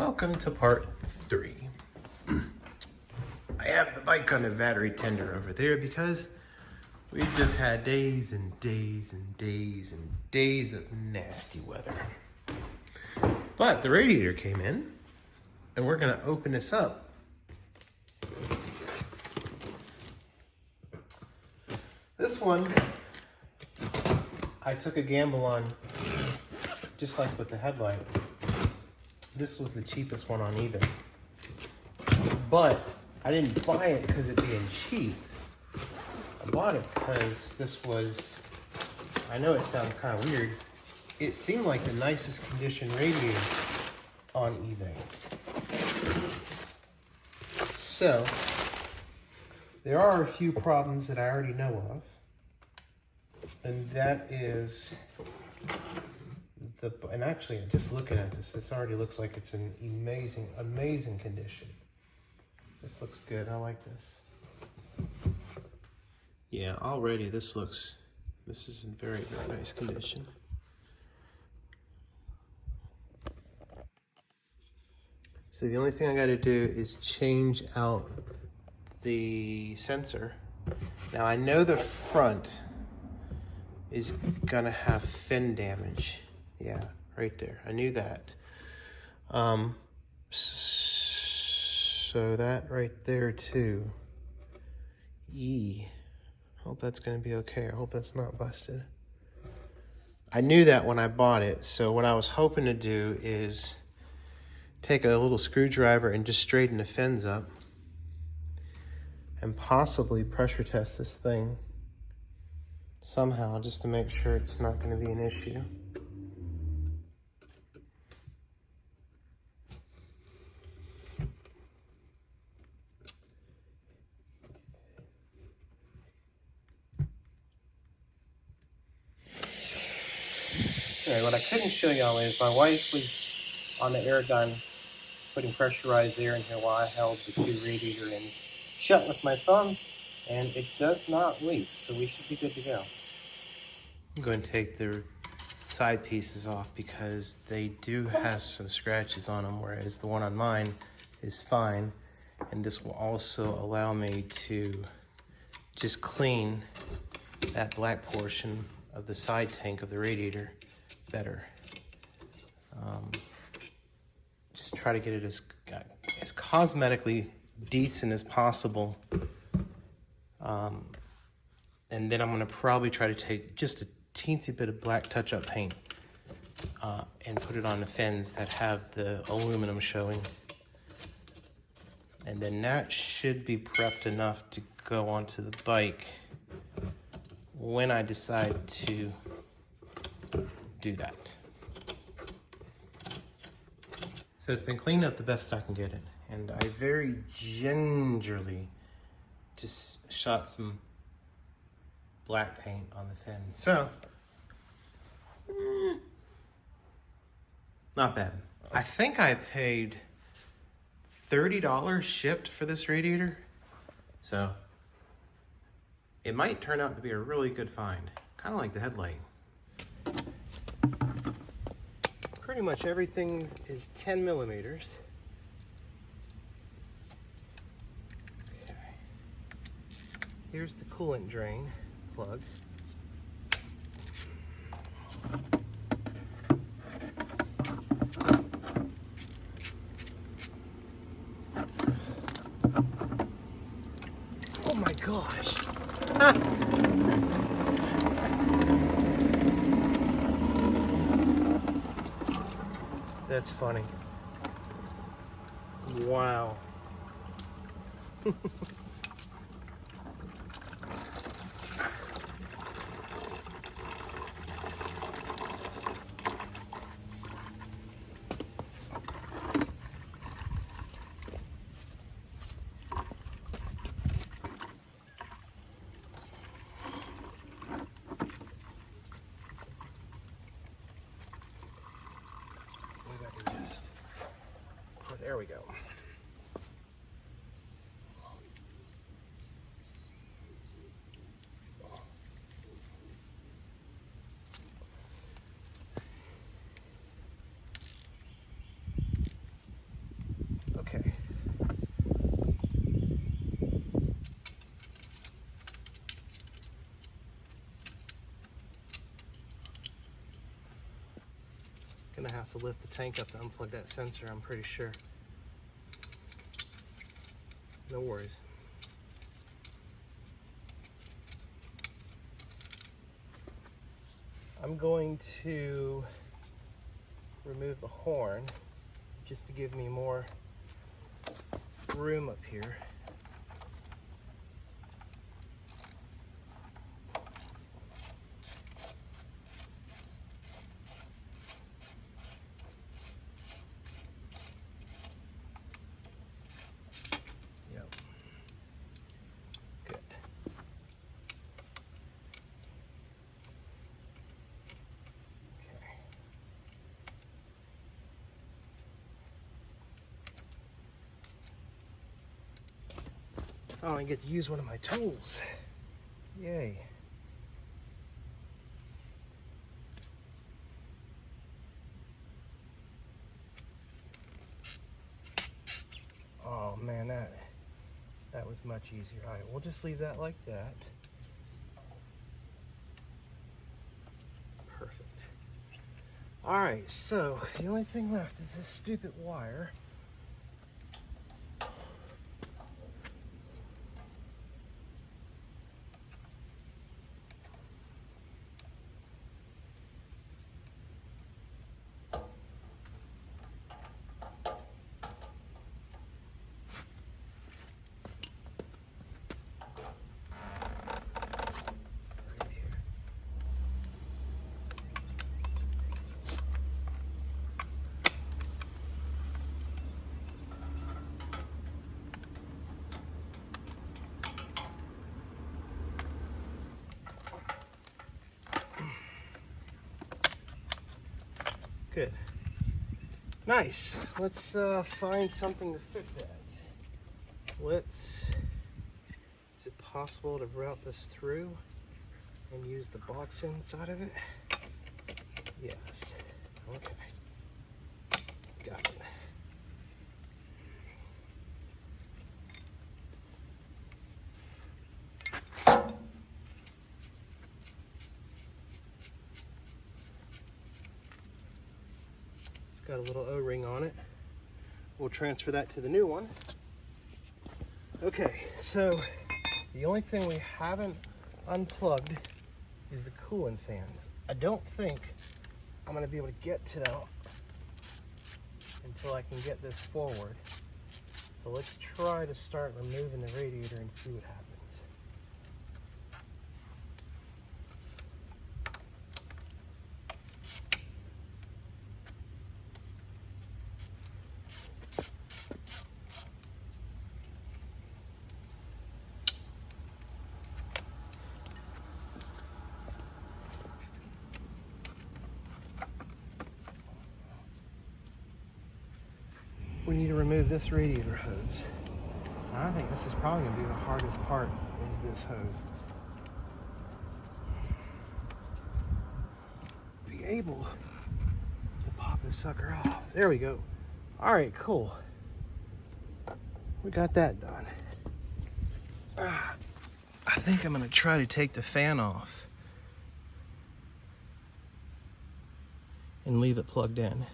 Welcome to part 3. I have the bike on the battery tender over there because we just had days and days and days and days of nasty weather. But the radiator came in and we're gonna open this up. This one, I took a gamble on, just like with the headlight. This was the cheapest one on eBay. But I didn't buy it because it being cheap. I bought it because this was, I know it sounds kind of weird, it seemed like the nicest condition radiator on eBay. So, there are a few problems that I already know of. And that is and actually just looking at this already looks like it's in amazing condition. This looks good, I like this. Yeah, already this is in very nice condition. So the only thing I gotta do is change out the sensor. Now I know the front is gonna have fin damage. Yeah, right there. I knew that. So that right there too. Hope that's gonna be okay. I hope that's not busted. I knew that when I bought it. So what I was hoping to do is take a little screwdriver and just straighten the fins up and possibly pressure test this thing somehow just to make sure it's not gonna be an issue. Okay, what I couldn't show y'all is my wife was on the air gun putting pressurized air in here while I held the 2 radiator ends shut with my thumb, and it does not leak, so we should be good to go. I'm going to take the side pieces off because they do have some scratches on them, whereas the one on mine is fine, and this will also allow me to just clean that black portion of the side tank of the radiator better. Just try to get it as cosmetically decent as possible. And then I'm gonna probably try to take just a teensy bit of black touch-up paint and put it on the fins that have the aluminum showing. And then that should be prepped enough to go onto the bike when I decide to do that. So it's been cleaned up the best I can get it. And I very gingerly just shot some black paint on the fins. So, not bad. I think I paid $30 shipped for this radiator. So, it might turn out to be a really good find. Kind of like the headlight. Pretty much everything is 10 millimeters. Okay. Here's the coolant drain plug. Oh my gosh. That's funny. Wow. There we go. Gonna have to lift the tank up to unplug that sensor, I'm pretty sure. No worries. I'm going to remove the horn just to give me more room up here. Yep. Good. Oh, I get to use one of my tools. Yay. Oh man, that was much easier. All right, we'll just leave that like that. Perfect. All right, so the only thing left is this stupid wire. Good. Nice. Let's find something to fit that. Is it possible to route this through and use the box inside of it? Yes. Okay. Got it. Got a little O-ring on it. We'll transfer that to the new one. Okay, so the only thing we haven't unplugged is the coolant fans. I don't think I'm going to be able to get to them until I can get this forward. So let's try to start removing the radiator and see what happens. We need to remove this radiator hose. I think this is probably going to be the hardest part, is this hose. Be able to pop this sucker off. There we go. All right, cool. We got that done. I think I'm going to try to take the fan off and leave it plugged in.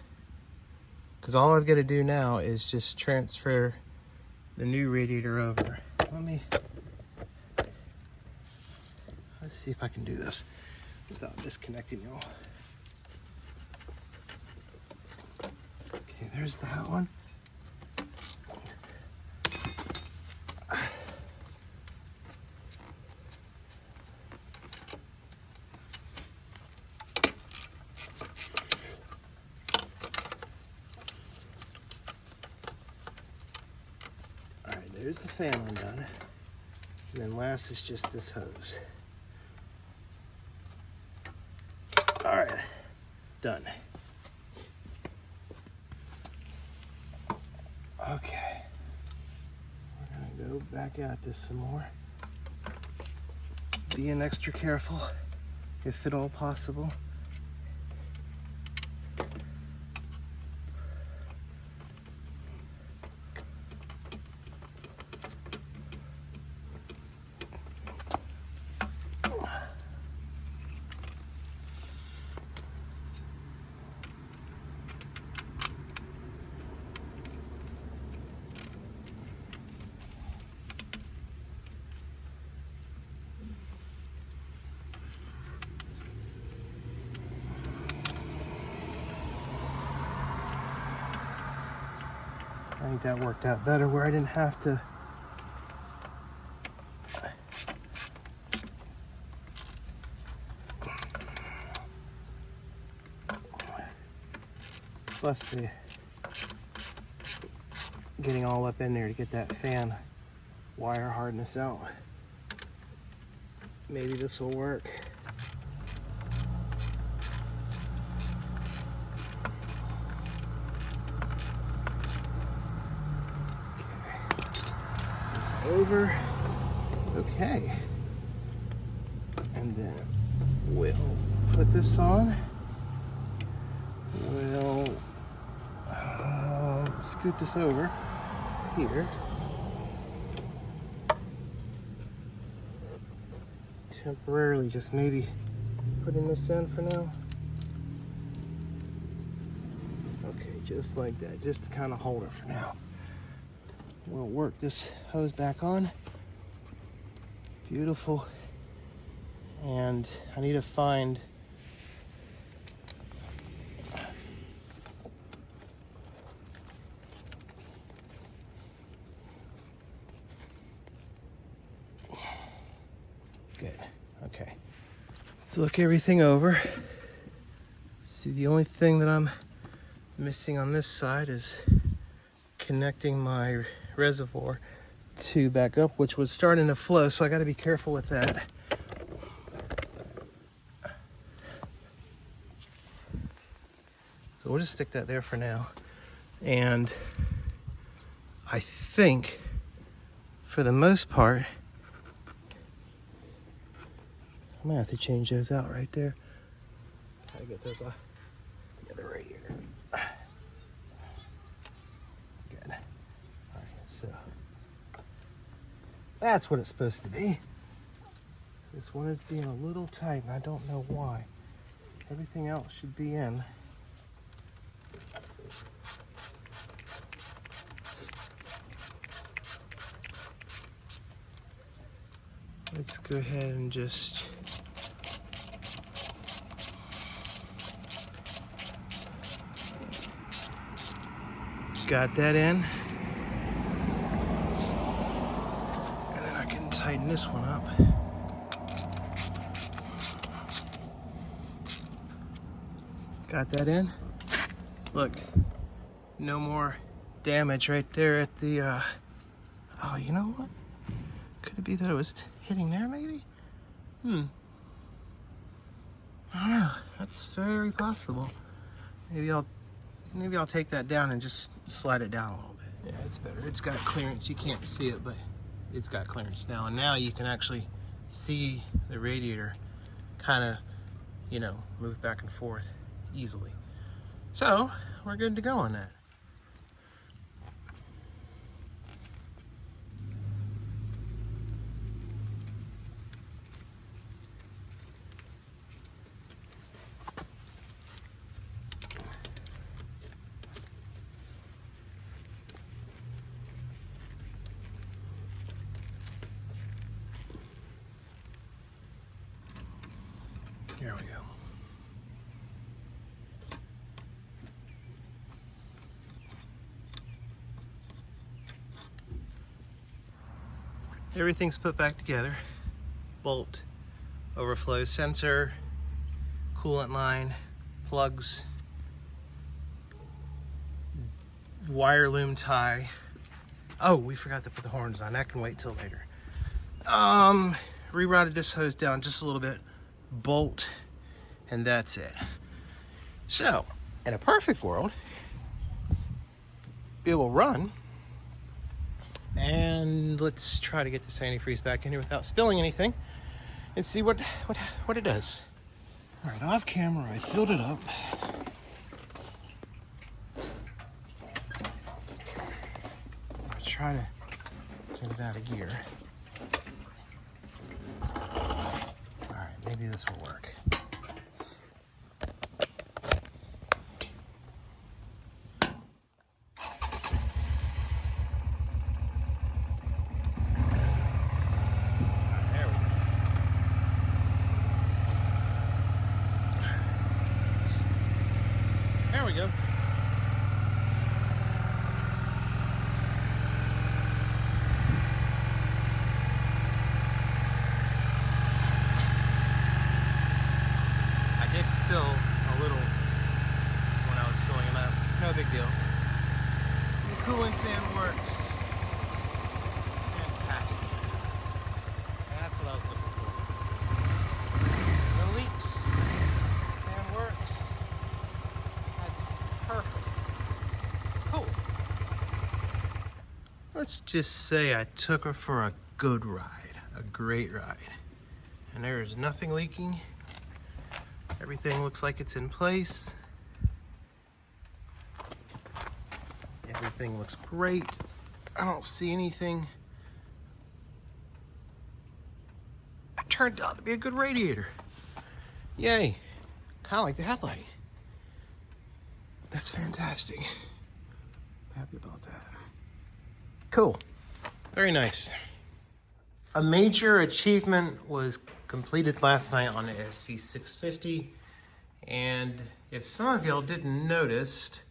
Because all I've got to do now is just transfer the new radiator over. Let's see if I can do this without disconnecting y'all. Okay, there's that one. There's the fan undone. And then last is just this hose. All right, done. Okay, we're gonna go back at this some more. Being extra careful, if at all possible. I think that worked out better where I didn't have to plus the getting all up in there to get that fan wire hardness out. Maybe this will work. Over. Okay. And then we'll put this on. We'll scoot this over here. Temporarily just maybe putting this in for now. Okay, just like that, just to kind of hold it for now. We'll work this hose back on. Beautiful. And I need to find good. Okay. Let's look everything over. See, the only thing that I'm missing on this side is connecting my reservoir to back up, which was starting to flow, so I got to be careful with that. So we'll just stick that there for now. And I think for the most part, I'm gonna have to change those out right there. Gotta get those off the other radiator. Good. All right, so that's what it's supposed to be. This one is being a little tight, and I don't know why. Everything else should be in. Let's go ahead and just got that in. And then I can tighten this one up. Got that in. Look, no more damage right there at the, oh, you know what? Could it be that it was hitting there, maybe? I don't know. That's very possible. Maybe I'll take that down and just slide it down a little bit. Yeah, it's better. It's got clearance. You can't see it, but it's got clearance now. And now you can actually see the radiator kind of, you know, move back and forth easily. So we're good to go on that. There we go. Everything's put back together. Bolt, overflow sensor, coolant line, plugs, wire loom tie. Oh, we forgot to put the horns on. That can wait till later. Rerouted this hose down just a little bit. Bolt, and that's it. So, in a perfect world, it will run. And let's try to get this antifreeze back in here without spilling anything and see what it does. All right, off camera, I filled it up. I'll try to get it out of gear. All right, maybe this will work. There we go. no big deal. The coolant fan works. Fantastic. That's what I was looking for. No leaks. Fan works. That's perfect. Cool. Let's just say I took her for a good ride, a great ride. And there is nothing leaking. Everything looks like it's in place. Everything looks great. I don't see anything. It turned out to be a good radiator. Yay. Kind of like the headlight. That's fantastic. Happy about that. Cool. Very nice. A major achievement was completed last night on the SV650. And if some of y'all didn't notice,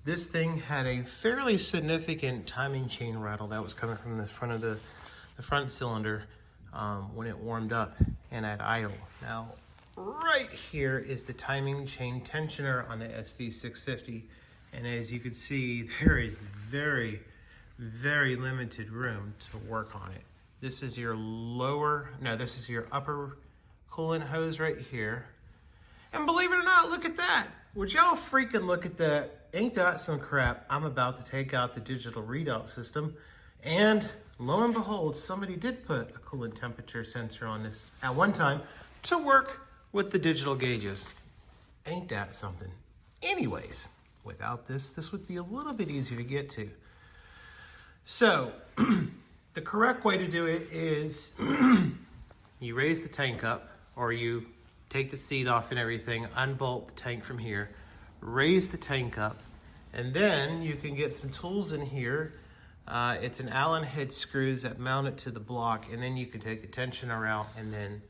this thing had a fairly significant timing chain rattle that was coming from the front of the front cylinder when it warmed up and at idle. Now, right here is the timing chain tensioner on the SV650. And as you can see, there is very, very limited room to work on it. This is your this is your upper coolant hose right here. And believe it or not, look at that. Would y'all freaking look at that? Ain't that some crap? I'm about to take out the digital readout system. And lo and behold, somebody did put a coolant temperature sensor on this at one time to work with the digital gauges. Ain't that something? Anyways, without this, this would be a little bit easier to get to. So, the correct way to do it is you raise the tank up, or you take the seat off and everything, unbolt the tank from here, raise the tank up, and then you can get some tools in here. It's an Allen head screws that mount it to the block, and then you can take the tensioner out, and then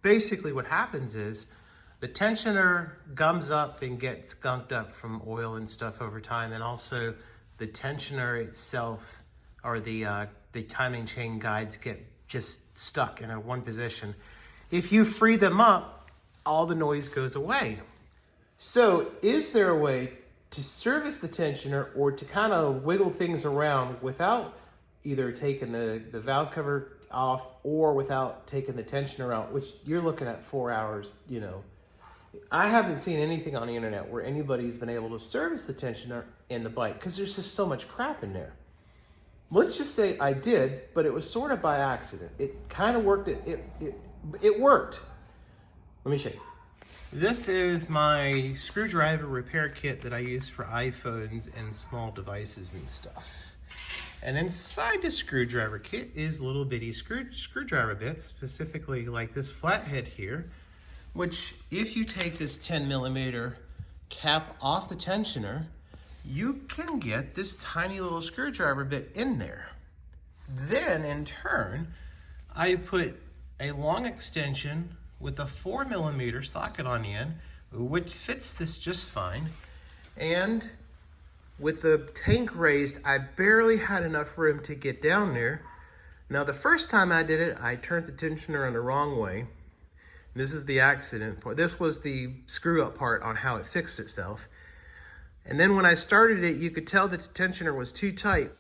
basically what happens is the tensioner gums up and gets gunked up from oil and stuff over time, and also the tensioner itself, or the timing chain guides, get just stuck in a one position. If you free them up, all the noise goes away. So is there a way to service the tensioner or to kind of wiggle things around without either taking the valve cover off or without taking the tensioner out, which you're looking at 4 hours, you know. I haven't seen anything on the internet where anybody's been able to service the tensioner in the bike because there's just so much crap in there. Let's just say I did, but it was sort of by accident. It kind of worked. It worked. Let me show you. This is my screwdriver repair kit that I use for iPhones and small devices and stuff. And inside the screwdriver kit is little bitty screwdriver bits, specifically like this flathead here, which if you take this 10mm cap off the tensioner, you can get this tiny little screwdriver bit in there. Then in turn, I put a long extension with a 4mm socket on the end, which fits this just fine. And with the tank raised, I barely had enough room to get down there. Now the first time I did it, I turned the tensioner on the wrong way. This is the accident part. This was the screw up part on how it fixed itself. And then when I started it, you could tell that the tensioner was too tight.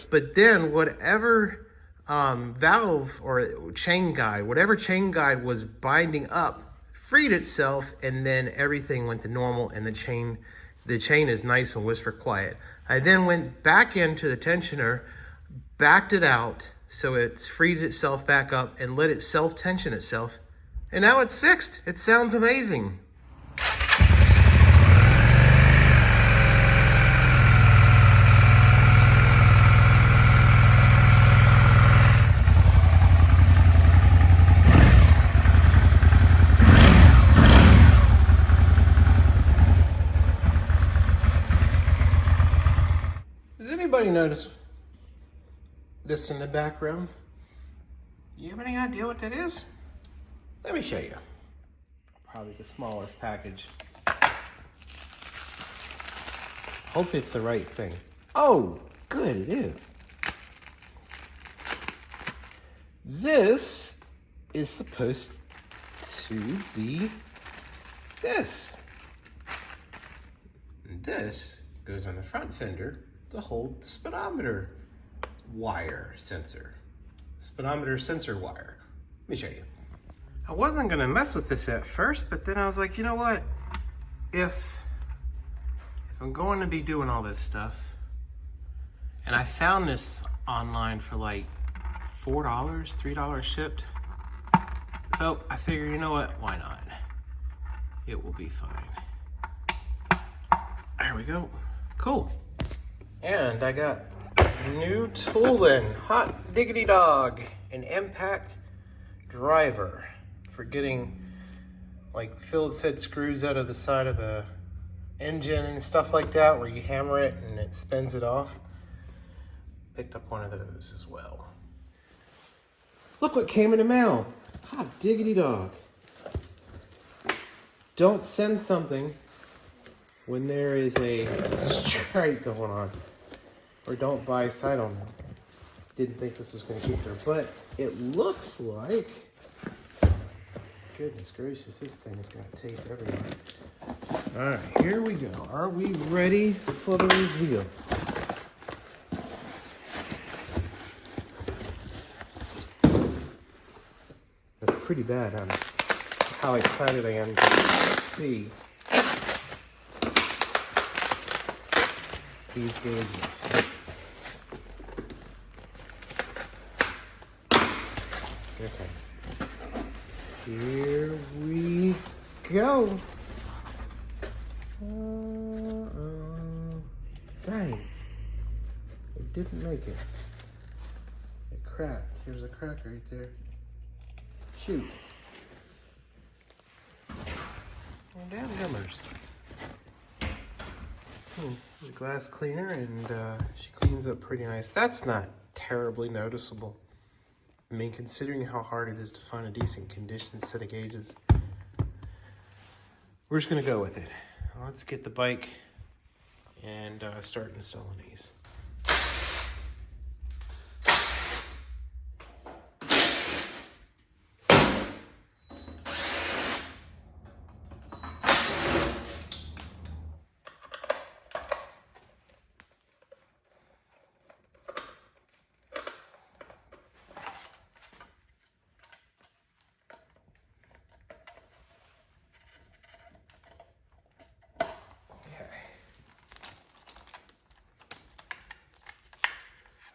But then whatever valve or chain guide, whatever chain guide was binding up, freed itself, and then everything went to normal, and the chain is nice and whisper quiet. I then went back into the tensioner, backed it out, so it's freed itself back up and let it self-tension itself. And now it's fixed. It sounds amazing. Does anybody notice this in the background? Do you have any idea what that is? Let me show you. Probably the smallest package. Hopefully it's the right thing. Oh, good, it is. This is supposed to be this. And this goes on the front fender to hold the speedometer wire sensor. Speedometer sensor wire. Let me show you. I wasn't gonna mess with this at first, but then I was like, you know what? If I'm going to be doing all this stuff, and I found this online for like $4, $3 shipped. So I figure, you know what? Why not? It will be fine. There we go. Cool. And I got new tooling. Hot diggity dog. An impact driver for getting like Phillips head screws out of the side of a engine and stuff like that, where you hammer it and it spins it off. Picked up one of those as well. Look what came in the mail. Hot diggity dog. Don't send something when there is a strike going on. Or don't buy a sight on them. Didn't think this was going to get there, but it looks like, goodness gracious, this thing is going to tape everywhere. All right, here we go. Are we ready for the reveal? That's pretty bad, how excited I am to see these gauges. Okay. Here we go. Dang. It didn't make it. It cracked. Here's a crack right there. Shoot. Oh, damn gummers. The glass cleaner, and she cleans up pretty nice. That's not terribly noticeable. I mean, considering how hard it is to find a decent condition set of gauges. We're just gonna go with it. Let's get the bike and start installing these.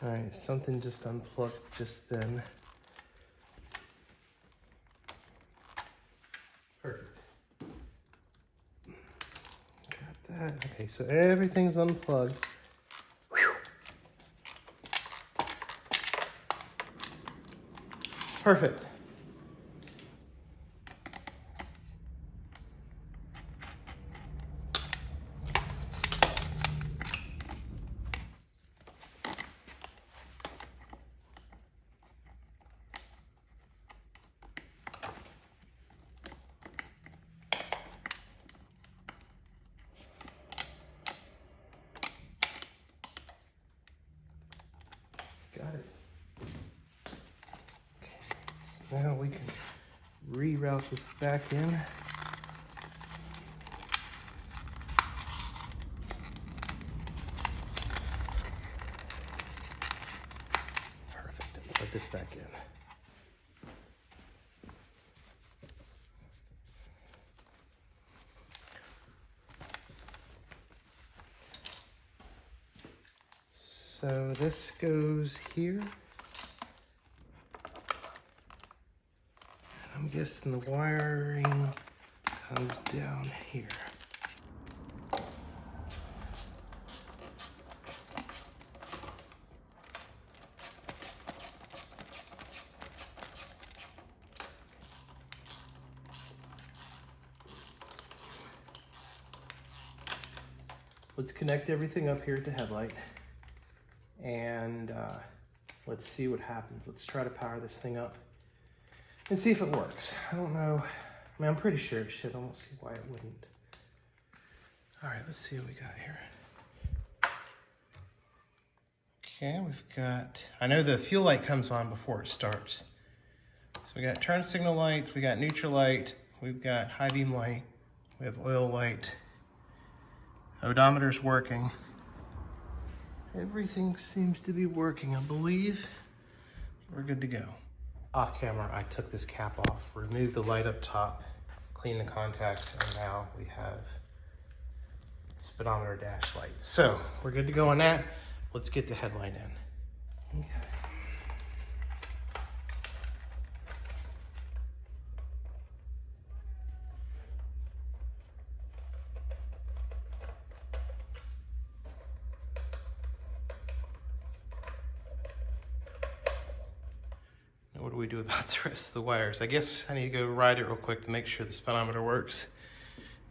All right, something just unplugged just then. Perfect. Got that. Okay, so everything's unplugged. Whew. Perfect. Got it. Okay, so now we can reroute this back in. Perfect. Plug this back in. So this goes here. I'm guessing the wiring comes down here. Let's connect everything up here to headlight. And let's see what happens. Let's try to power this thing up and see if it works. I don't know. I mean, I'm pretty sure it should. I don't see why it wouldn't. All right, let's see what we got here. Okay, we've got, I know the fuel light comes on before it starts. So we got turn signal lights, we got neutral light, we've got high beam light, we have oil light, odometer's working. Everything seems to be working, I believe. We're good to go. Off camera, I took this cap off, removed the light up top, cleaned the contacts, and now we have speedometer dash light. So we're good to go on that. Let's get the headlight in. Okay. Now what do we do about the rest of the wires? I guess I need to go ride it real quick to make sure the speedometer works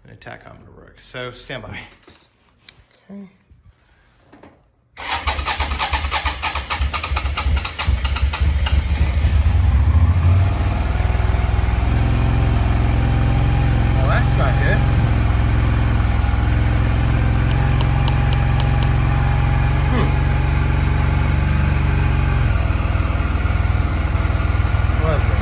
and the tachometer works. So stand by. Okay. Well, that's not good. Lovely.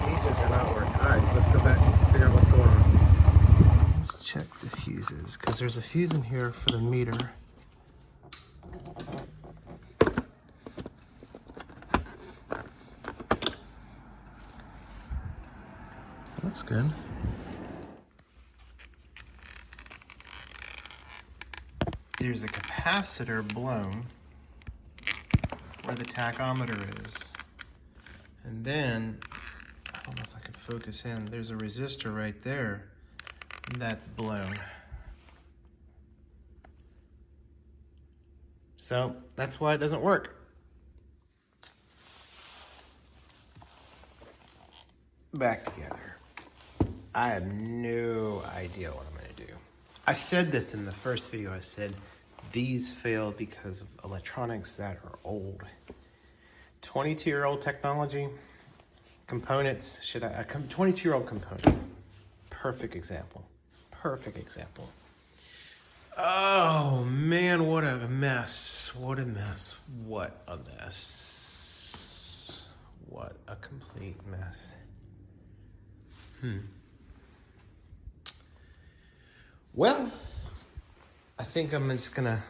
Gauges are not working. All right, let's go back and figure out what's going on. Let's check the fuses, because there's a fuse in here for the meter. Looks good. There's a capacitor blown where the tachometer is. And then, I don't know if I can focus in, there's a resistor right there that's blown. So that's why it doesn't work. Back together. I have no idea what I'm gonna do. I said this in the first video. I said these fail because of electronics that are old. 22-year-old technology, components, 22-year-old components. Perfect example. Perfect example. Oh man, what a mess. What a mess. What a mess. What a complete mess. Well, I think I'm just gonna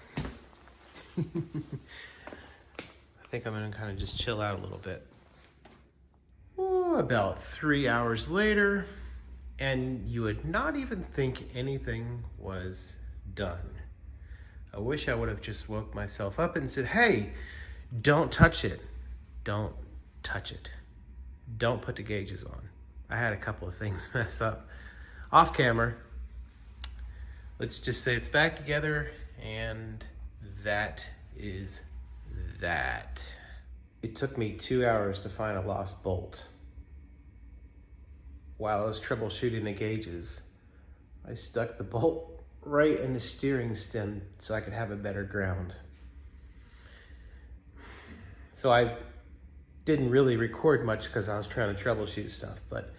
kind of just chill out a little bit. About 3 hours later, and you would not even think anything was done. I wish I would have just woke myself up and said, hey, don't touch it. Don't touch it. Don't put the gauges on. I had a couple of things mess up off camera. Let's just say it's back together, and that is that. It took me 2 hours to find a lost bolt. While I was troubleshooting the gauges, I stuck the bolt right in the steering stem so I could have a better ground. So I didn't really record much because I was trying to troubleshoot stuff. But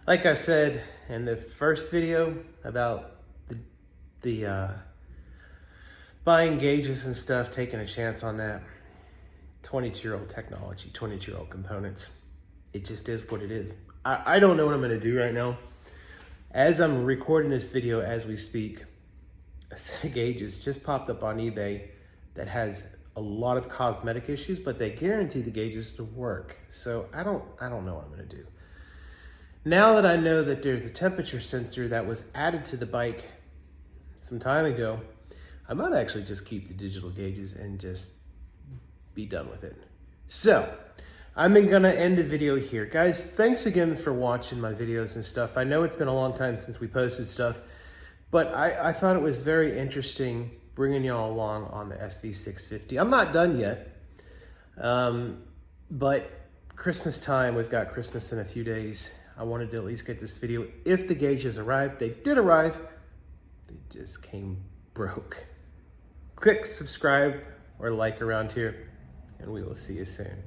like I said in the first video about the buying gauges and stuff, taking a chance on that, 22-year-old technology, 22-year-old components. It just is what it is. I don't know what I'm gonna do right now. As I'm recording this video as we speak, a set of gauges just popped up on eBay that has a lot of cosmetic issues, but they guarantee the gauges to work. So I don't know what I'm gonna do. Now that I know that there's a temperature sensor that was added to the bike some time ago, I might actually just keep the digital gauges and just be done with it. So I'm gonna end the video here. Guys, thanks again for watching my videos and stuff. I know it's been a long time since we posted stuff, but I thought it was very interesting bringing y'all along on the SV650. I'm not done yet, but Christmas time, we've got Christmas in a few days. I wanted to at least get this video. If the gauges arrived, they did arrive. They just came broke. Click subscribe or like around here, and we will see you soon.